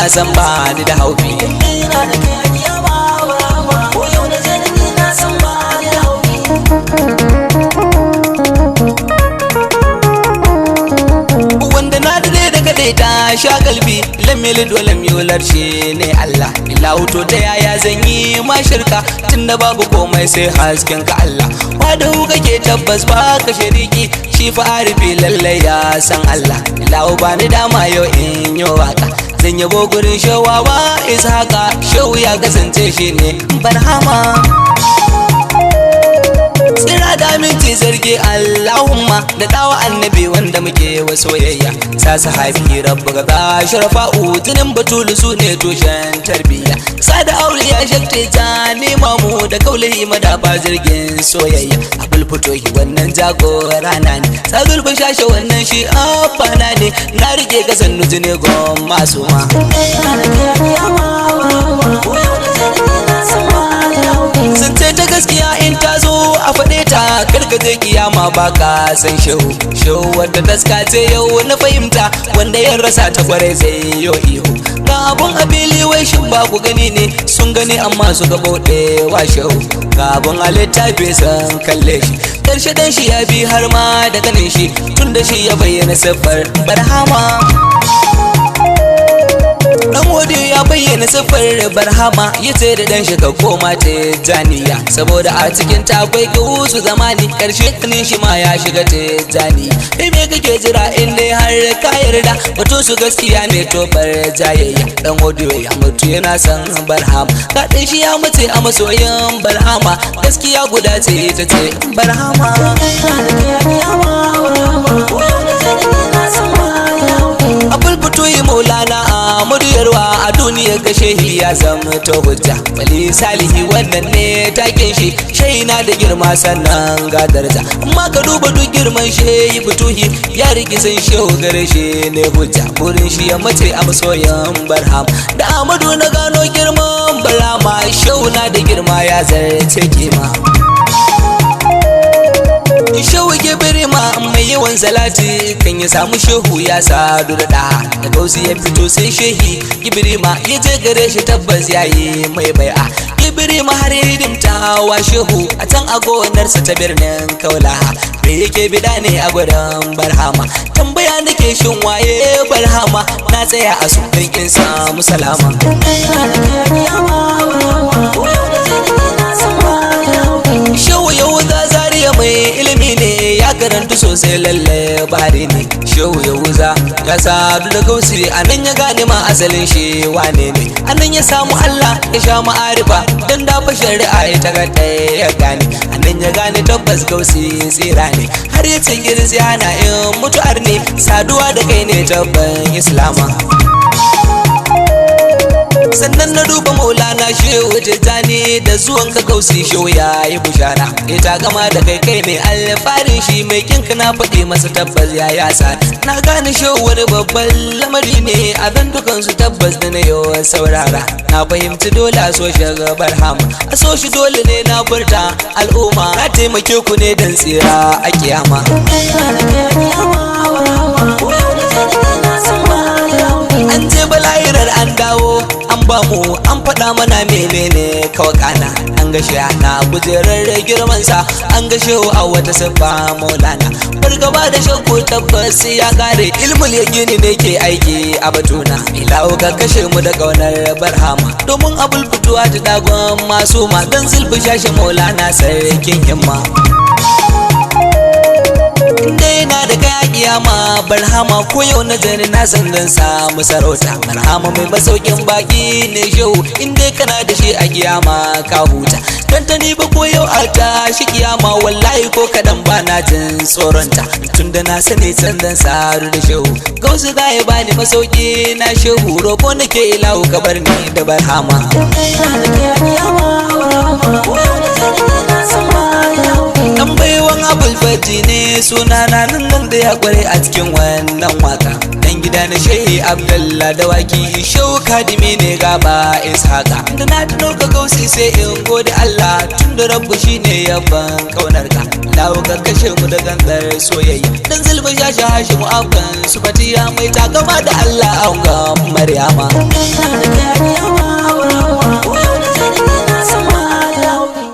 na san ba ni da haufi. ina da kai a kiyama barhama ko yau na je da ni na san ba ni da haufi. Wanda na dade da kadai ta sha galbi lamil dole miyular shi ne Allah. Ila wuto ta yaya zan yi ma shirka tunda babu komai sai hasken ka Allah. Wada kake tabbas ba ka shariki shi fa arifi lallai ya san Allah. Ila ba ni dama yau in yi waka zan yabo gurin shawawa ishaka shau ya kasance shi ne barhama. Tsira da minti zargi Allahumma da dawa annabi wanda muke wa soyayya sa sahabi rabbu ga sharafa'u jinin batulu su ne tushen tarbiyya sada auliya shakti ta nema mu da kaulahi madafa jirgin soyayya abul fitohi wannan jagora na ne sadul bashashe wannan shi afana ne na rike ka sannu jine gon masu ma. Sun ce ta gaskiya in ta zo a faɗe ta karkaje kiyama ba ka san shehu shehu wadda taska ce yau na fahimta wanda ya rasa ta kwarai zai yo ihu ga abun abili wai shin ba ku gani ne sun gani amma su ga bauɗewa shehu ga abun a littafi san kalle shi karshe dan shi ya bi har ma da ganin shi tun da shi ya bayyana siffar barhama. Dan wodi ya bayyana siffar barhama ya ce da dan shi ka koma tijaniya saboda a cikin ta akwai gausu zamani karshe kanin shi ma ya shiga tijaniya. Kai me kake jira in dai har ka yarda wato su gaskiya ne to bar jayayya. Dan wodi ya mutu yana san barhama ka dan shi ya mutu a masoyin barhama gaskiya guda ce ita ce barhama. Abul Futuhi Maulana Ahmadu Yarwa a duniyar ga shehi ya zama ta hujja bali salihi wannan ne taken shi shehi na da girma sannan ga daraja amma ka duba duk girman shehi Futuhi ya riki san shehu gare shi ne hujja burin shi ya mace a masoyan barham da Ahmadu na gano girman barhama shehu na da girma ya zarce kima. Shehu Gibrima mai yawan salati kan ya samu shehu ya sadu da da gausi ya fito sai shehi Gibrima ya je gare shi tabbas yayi mai bai'a. Gibrima har ya hidimta wa shehu a can a gonarsa ta birnin Kaulaha me yake bida ne a gurin barhama tambaya nake shin waye barhama na tsaya a sunan samu salama. Shehu Yahuza Zariya mai ilimi ne ya karantu sosai lalle bari ne shehu Yahuza ya sadu da gausi anan ya gane ma asalin shi wane ne anan ya samu Allah ya sha ma'arifa dan dafa shari'a ya ta gata ya gane anan ya gane tabbas gausi tsira ne har ya ce girzi ana in mutuwar ne saduwa da kai ne tabban islama. Sannan na duba maulana shehu tijjani da zuwan ka gausi shehu ya yi bushara ita gama da kai mai alfarin shi mai kinka na faɗi masa tabbas ya yasa na gane shehu wani babban lamari ne a zan dukansu tabbas da na yawan saurara na fahimci dole a so shi barhama a so shi dole ne na furta al'umma na taimake ku ne don tsira a kiyama. An je bala'irar an dawo an ba mu an faɗa mana menene kawakana an ga na kujerar girmansa an ga shehu a wata siffa maulana fargaba da shakku tabbas ya kare ilmul yaqini ne ke aiki a batuna ilahu ka kashe mu da kaunar barhama domin abul fituwa ta dagon masu ma dan zulfi shashe maulana sarkin himma. Dai na da kai kiyama barhama ko yau na jani na san dan samu sarauta barhama mai masaukin baki ne shehu in dai kana da shi a kiyama ka huta dan ta ni ba ko yau a tashi kiyama wallahi ko kadan ba na jin tsoronta tunda na sani san dan saru da shehu gausu ga ya bani masauki na shehu roko nake ilahu ka bar ni da barhama. Dan baiwan abul baiti ne sunana nan da ya kware a cikin wannan waka. Dan gida na Shehi Abdullah Dawaki Shehu Kadimi ne gaba Ishaka. Da na tuno ka gausi sai in gode Allah tunda Rabbu shine yaban kaunar ka. Lawo ka kashe mu da gangar soyayya. Dan zulba shashi Hashimu abban su Fatiya mai takama da Allah an ga Maryama.